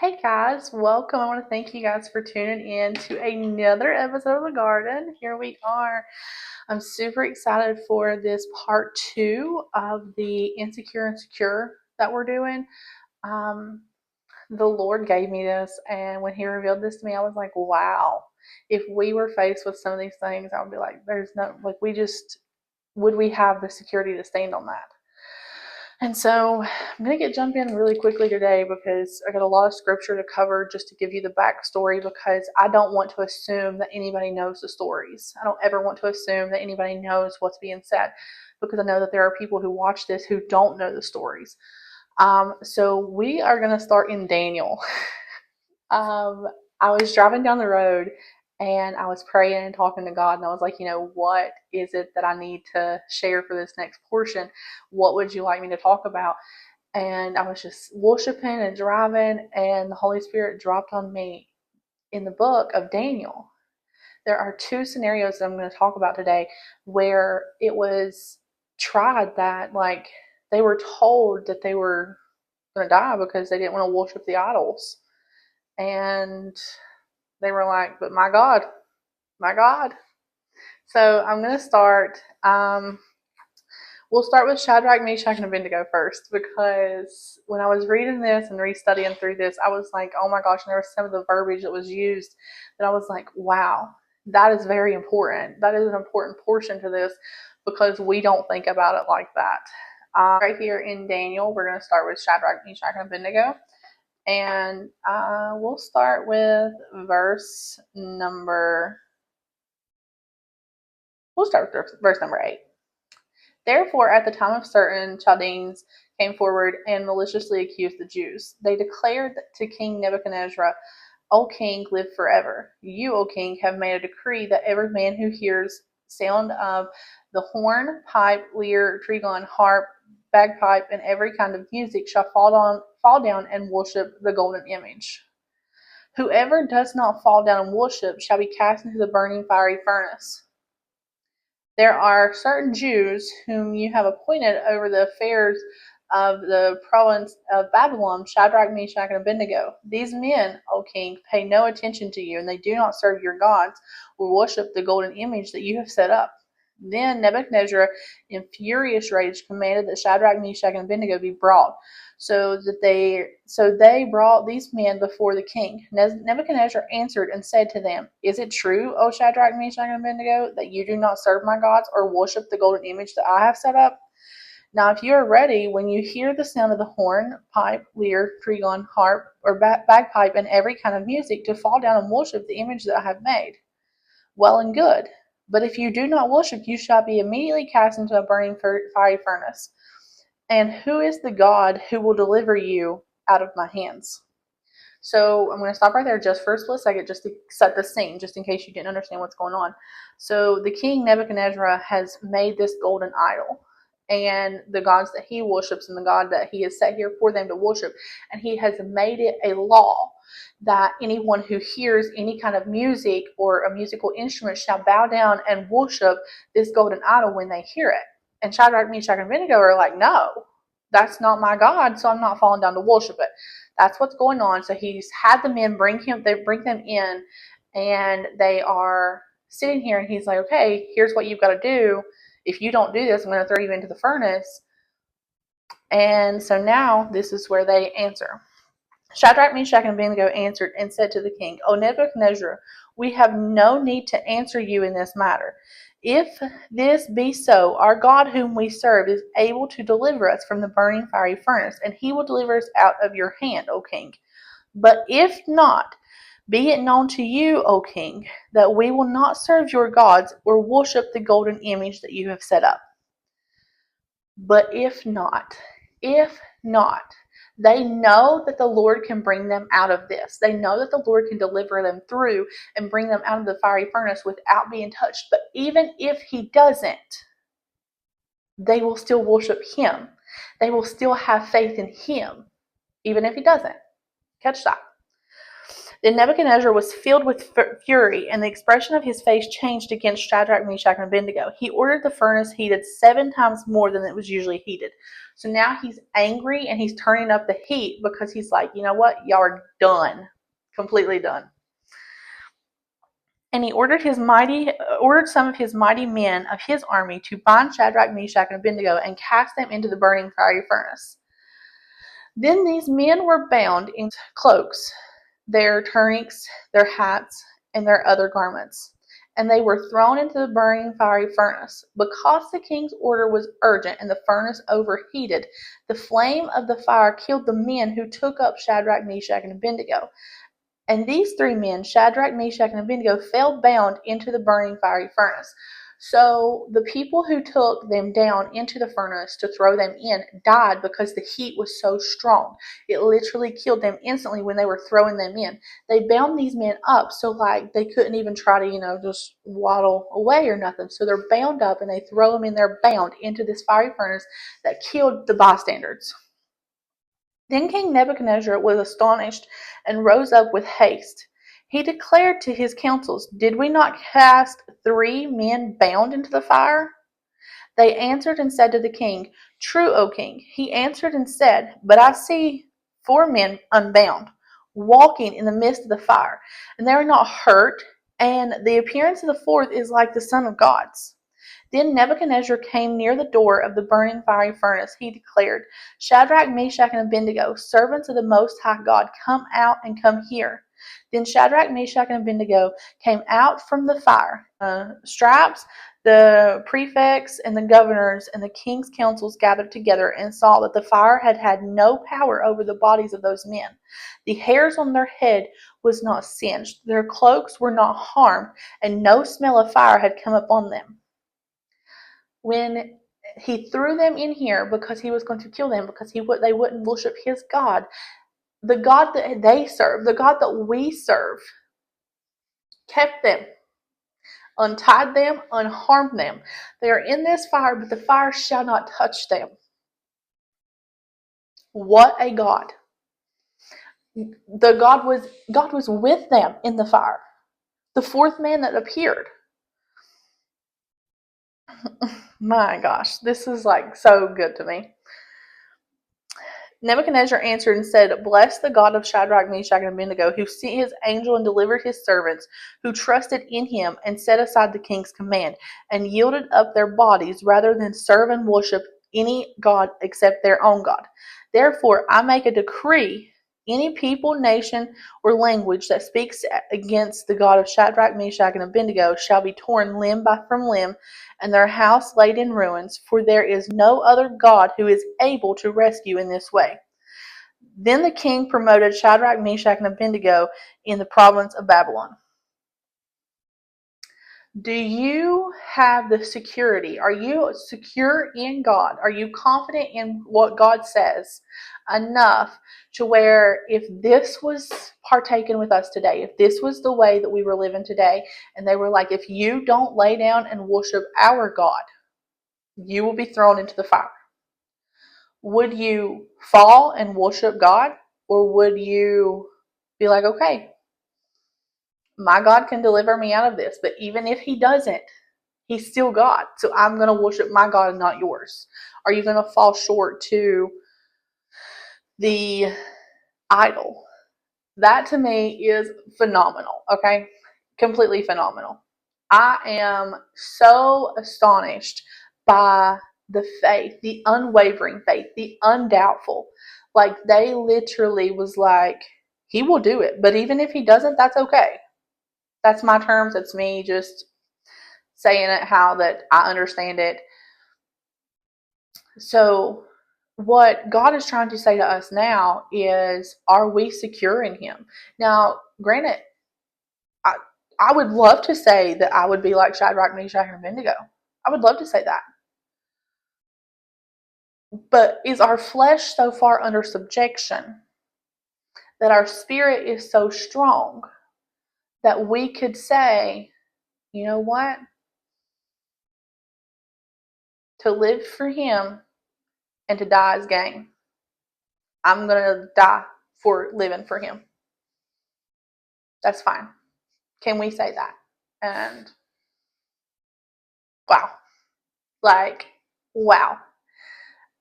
Hey guys, welcome. I want to thank you guys for tuning in to another episode of The Garden. Here we are. I'm super excited for this part two of the Insecure and Secure that we're doing. Um, the Lord gave me this, and when He revealed this to me, I was like, wow. If we were faced with some of these things, I would be like, there's no, like, would we have the security to stand on that? And so I'm going to jump in really quickly today because I got a lot of scripture to cover just to give you the backstory, because I don't want to assume that anybody knows the stories. I don't ever want to assume that anybody knows what's being said, because I know that there are people who watch this who don't know the stories. So we are going to start in Daniel. I was driving down the road and I was praying and talking to God, and I was like, what is it that I need to share for this next portion? What would you like me to talk about? And I was just worshiping and driving, and the Holy Spirit dropped on me in the book of Daniel. There are two scenarios that I'm going to talk about today where it was tried that, like, they were told that they were going to die because they didn't want to worship the idols. And they were like, but my God, my God. So I'm going to start. We'll start with Shadrach, Meshach, and Abednego first, because when I was reading this and restudying through this, I was like, oh my gosh, and there was some of the verbiage that was used that I was like, wow, that is very important. That is an important portion to this, because we don't think about it like that. Right here in Daniel, we're going to start with Shadrach, Meshach, and Abednego. And we'll start with verse number 8. Therefore, at the time of certain Chaldeans came forward and maliciously accused the Jews. They declared to King Nebuchadnezzar, O king, live forever. You, O king, have made a decree that every man who hears sound of the horn, pipe, lyre, trigon, harp, bagpipe, and every kind of music shall fall down and worship the golden image. Whoever does not fall down and worship shall be cast into the burning fiery furnace. There are certain Jews whom you have appointed over the affairs of the province of Babylon, Shadrach, Meshach, and Abednego. These men, O king, pay no attention to you, and they do not serve your gods or worship the golden image that you have set up. Then Nebuchadnezzar, in furious rage, commanded that Shadrach, Meshach, and Abednego be brought. So they brought these men before the king. Nebuchadnezzar answered and said to them, Is it true, O Shadrach, Meshach, and Abednego, that you do not serve my gods or worship the golden image that I have set up? Now, if you are ready, when you hear the sound of the horn, pipe, lyre, trigon, harp, or bagpipe, and every kind of music, to fall down and worship the image that I have made, well and good. But if you do not worship, you shall be immediately cast into a burning fiery furnace. And who is the God who will deliver you out of my hands? So I'm going to stop right there just for a split second, just to set the scene, just in case you didn't understand what's going on. So the king Nebuchadnezzar has made this golden idol, and the gods that he worships and the God that he has set here for them to worship. And he has made it a law that anyone who hears any kind of music or a musical instrument shall bow down and worship this golden idol when they hear it. And Shadrach, Meshach, and Abednego are like, no, that's not my God, so I'm not falling down to worship it. That's what's going on. So he's had the men bring them in, and they are sitting here, and he's like, okay, here's what you've got to do. If you don't do this, I'm going to throw you into the furnace. And so now this is where they answer. Shadrach, Meshach, and Abednego answered and said to the king, O Nebuchadnezzar, we have no need to answer you in this matter. If this be so, our God whom we serve is able to deliver us from the burning fiery furnace, and he will deliver us out of your hand, O king. But if not, be it known to you, O king, that we will not serve your gods or worship the golden image that you have set up. But if not, they know that the Lord can bring them out of this. They know that the Lord can deliver them through and bring them out of the fiery furnace without being touched. But even if he doesn't, they will still worship him. They will still have faith in him, even if he doesn't. Catch that. Then Nebuchadnezzar was filled with fury, and the expression of his face changed against Shadrach, Meshach, and Abednego. He ordered the furnace heated 7 times more than it was usually heated. So now he's angry and he's turning up the heat because he's like, you know what? Y'all are done. Completely done. And he ordered some of his mighty men of his army to bind Shadrach, Meshach, and Abednego and cast them into the burning fiery furnace. Then these men were bound in cloaks, their tunics, their hats, and their other garments, and they were thrown into the burning fiery furnace. Because the king's order was urgent and the furnace overheated, the flame of the fire killed the men who took up Shadrach, Meshach, and Abednego. And these 3 men, Shadrach, Meshach, and Abednego, fell bound into the burning fiery furnace. So the people who took them down into the furnace to throw them in died because the heat was so strong. It literally killed them instantly when they were throwing them in. They bound these men up so like they couldn't even try to, just waddle away or nothing. So they're bound up and they throw them in there bound into this fiery furnace that killed the bystanders. Then King Nebuchadnezzar was astonished and rose up with haste. He declared to his councils, Did we not cast 3 men bound into the fire? They answered and said to the king, True, O king. He answered and said, But I see 4 men unbound, walking in the midst of the fire, and they are not hurt, and the appearance of the 4th is like the Son of God's. Then Nebuchadnezzar came near the door of the burning fiery furnace. He declared, Shadrach, Meshach, and Abednego, servants of the Most High God, come out and come here. Then Shadrach, Meshach, and Abednego came out from the fire. Straps, the prefects, and the governors, and the king's councils gathered together and saw that the fire had had no power over the bodies of those men. The hairs on their head was not singed, their cloaks were not harmed, and no smell of fire had come upon them. When he threw them in here because he was going to kill them because they wouldn't worship his God, the God that they serve, the God that we serve, kept them, untied them, unharmed them. They are in this fire, but the fire shall not touch them. What a God. God was with them in the fire. The 4th man that appeared. My gosh, this is like so good to me. Nebuchadnezzar answered and said, Bless the God of Shadrach, Meshach, and Abednego, who sent his angel and delivered his servants, who trusted in him and set aside the king's command, and yielded up their bodies rather than serve and worship any god except their own God. Therefore, I make a decree, any people, nation, or language that speaks against the God of Shadrach, Meshach, and Abednego shall be torn limb from limb, and their house laid in ruins, for there is no other God who is able to rescue in this way. Then the king promoted Shadrach, Meshach, and Abednego in the province of Babylon. Do you have the security? Are you secure in God? Are you confident in what God says enough to where if this was partaken with us today, if this was the way that we were living today, and they were like, if you don't lay down and worship our God, you will be thrown into the fire. Would you fall and worship God, or would you be like, okay, my God can deliver me out of this, but even if he doesn't, he's still God, so I'm going to worship my God and not yours? Are you going to fall short to the idol? That to me is phenomenal, okay? Completely phenomenal. I am so astonished by the faith, the unwavering faith, the undoubtful. Like they literally was like, he will do it, but even if he doesn't, that's okay. That's my terms. It's me just saying it how that I understand it. So what God is trying to say to us now is, are we secure in him? Now, granted, I would love to say that I would be like Shadrach, Meshach, and Abednego. I would love to say that. But is our flesh so far under subjection that our spirit is so strong that we could say, you know what? To live for him and to die is gain. I'm going to die for living for him. That's fine. Can we say that? And wow. Like, wow.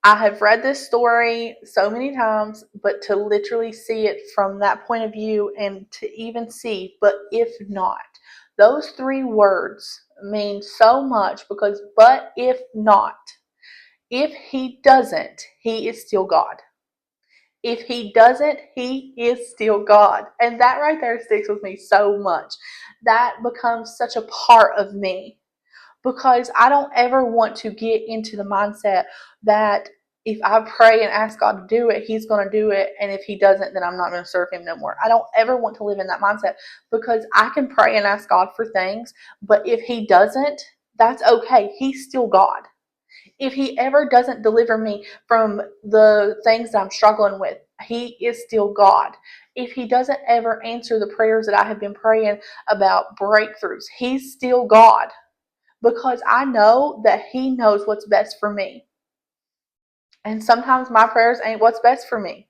I have read this story so many times, but to literally see it from that point of view and to even see, but if not, those three words mean so much because, but if not, if he doesn't, he is still God. If he doesn't, he is still God. And that right there sticks with me so much. That becomes such a part of me because I don't ever want to get into the mindset that if I pray and ask God to do it, he's going to do it. And if he doesn't, then I'm not going to serve him no more. I don't ever want to live in that mindset because I can pray and ask God for things. But if he doesn't, that's okay. He's still God. If he ever doesn't deliver me from the things that I'm struggling with, he is still God. If he doesn't ever answer the prayers that I have been praying about breakthroughs, he's still God because I know that he knows what's best for me. And sometimes my prayers ain't what's best for me.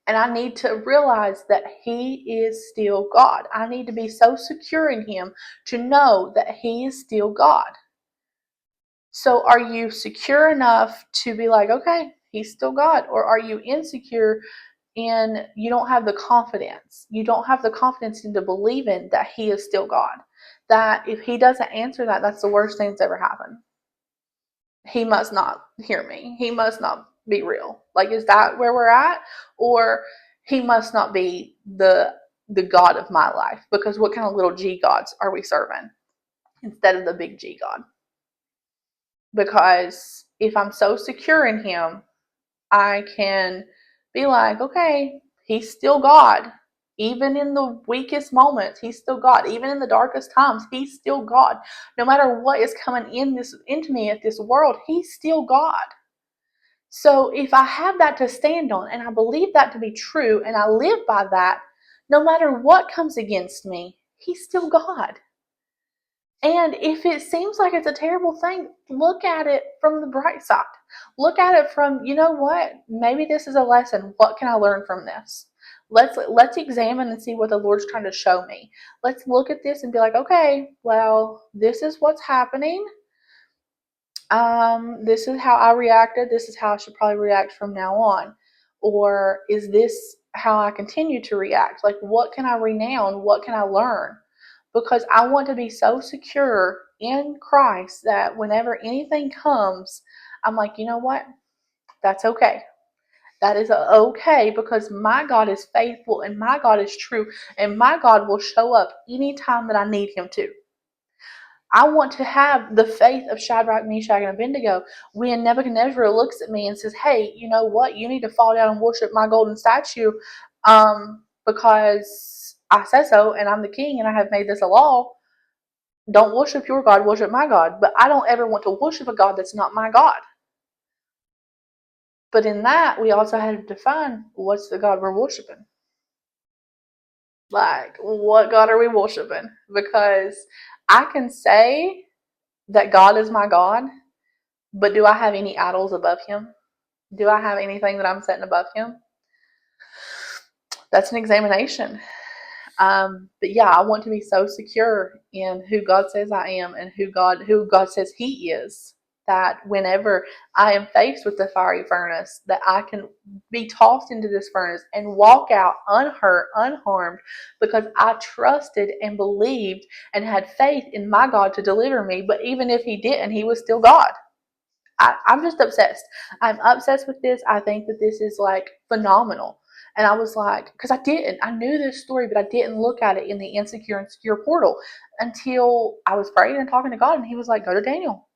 And I need to realize that he is still God. I need to be so secure in him to know that he is still God. So are you secure enough to be like, okay, he's still God? Or are you insecure and you don't have the confidence? You don't have the confidence into believing that he is still God. That if he doesn't answer that, that's the worst thing that's ever happened. He must not hear me. He must not be real. Like, is that where we're at? Or he must not be the God of my life. Because what kind of little G gods are we serving instead of the big G God? Because if I'm so secure in him, I can be like, okay, he's still God. Even in the weakest moments, he's still God. Even in the darkest times, he's still God. No matter what is coming into me at this world, he's still God. So if I have that to stand on and I believe that to be true and I live by that, no matter what comes against me, he's still God. And if it seems like it's a terrible thing, look at it from the bright side. Look at it from, you know what? Maybe this is a lesson. What can I learn from this? Let's examine and see what the Lord's trying to show me. Let's look at this and be like, okay, well, this is what's happening. This is how I reacted. This is how I should probably react from now on. Or is this how I continue to react? Like, what can I renounce? What can I learn? Because I want to be so secure in Christ that whenever anything comes, I'm like, you know what? That's okay. That is okay because my God is faithful and my God is true and my God will show up anytime that I need him to. I want to have the faith of Shadrach, Meshach, and Abednego when Nebuchadnezzar looks at me and says, hey, you know what? You need to fall down and worship my golden statue because I said so and I'm the king and I have made this a law. Don't worship your God, worship my God. But I don't ever want to worship a God that's not my God. But in that, we also had to define what's the God we're worshiping. Like, what God are we worshiping? Because I can say that God is my God, but do I have any idols above him? Do I have anything that I'm setting above him? That's an examination. But yeah, I want to be so secure in who God says I am and who God says he is, that whenever I am faced with the fiery furnace, that I can be tossed into this furnace and walk out unhurt, unharmed, because I trusted and believed and had faith in my God to deliver me. But even if he didn't, he was still God. I'm just obsessed. I'm obsessed with this. I think that this is like phenomenal. And I was like, because I knew this story, but I didn't look at it in the insecure and secure portal until I was praying and talking to God, and he was like, go to Daniel.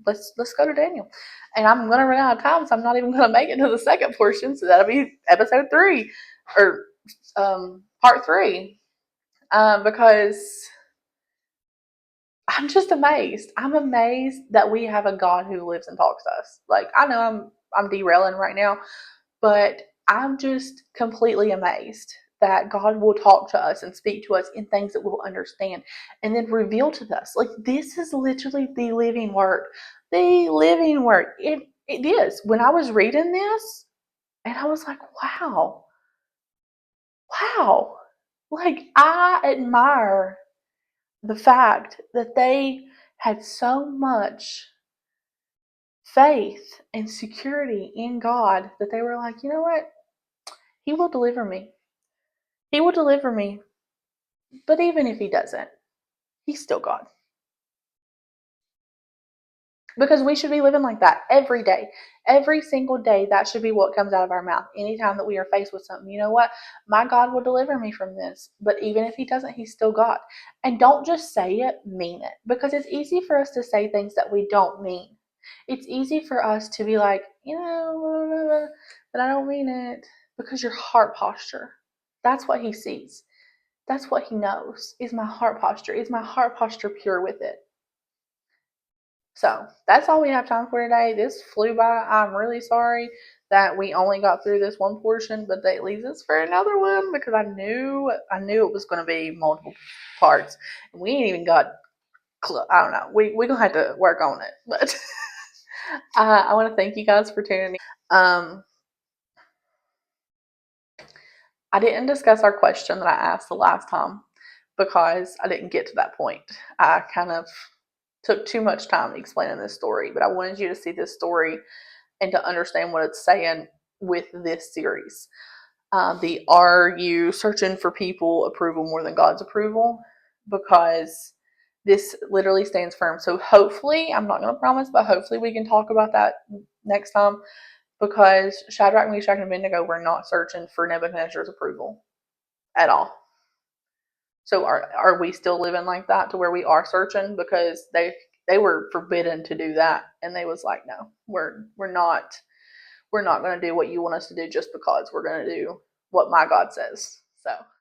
Let's go to Daniel. And I'm gonna run out of time, so I'm not even gonna make it to the second portion. So that'll be episode 3 or part 3. Because I'm just amazed. I'm amazed that we have a God who lives and talks to us. Like, I know I'm derailing right now, but I'm just completely amazed that God will talk to us and speak to us in things that we'll understand and then reveal to us. Like, this is literally the living word. The living word. It is. When I was reading this, and I was like, wow. Wow. Like, I admire the fact that they had so much faith and security in God that they were like, you know what? He will deliver me. He will deliver me. But even if he doesn't, he's still God. Because we should be living like that every day. Every single day, that should be what comes out of our mouth. Anytime that we are faced with something, you know what? My God will deliver me from this. But even if he doesn't, he's still God. And don't just say it, mean it. Because it's easy for us to say things that we don't mean. It's easy for us to be like, you know, but I don't mean it. Because your heart posture, that's what he sees. That's what he knows. Is my heart posture? Is my heart posture pure with it? So that's all we have time for today. This flew by. I'm really sorry that we only got through this one portion, but that leaves us for another one because I knew it was going to be multiple parts. We ain't even got. I don't know. We gonna have to work on it, but I want to thank you guys for tuning in. I didn't discuss our question that I asked the last time because I didn't get to that point. I kind of took too much time explaining this story, but I wanted you to see this story and to understand what it's saying with this series. The Are You Searching for People Approval More Than God's Approval? Because this literally stands firm. So hopefully, I'm not going to promise, but hopefully we can talk about that next time because Shadrach, Meshach, and Abednego were not searching for Nebuchadnezzar's approval at all. So are we still living like that to where we are searching because they were forbidden to do that and they was like, no, we're not going to do what you want us to do just because we're going to do what my God says. So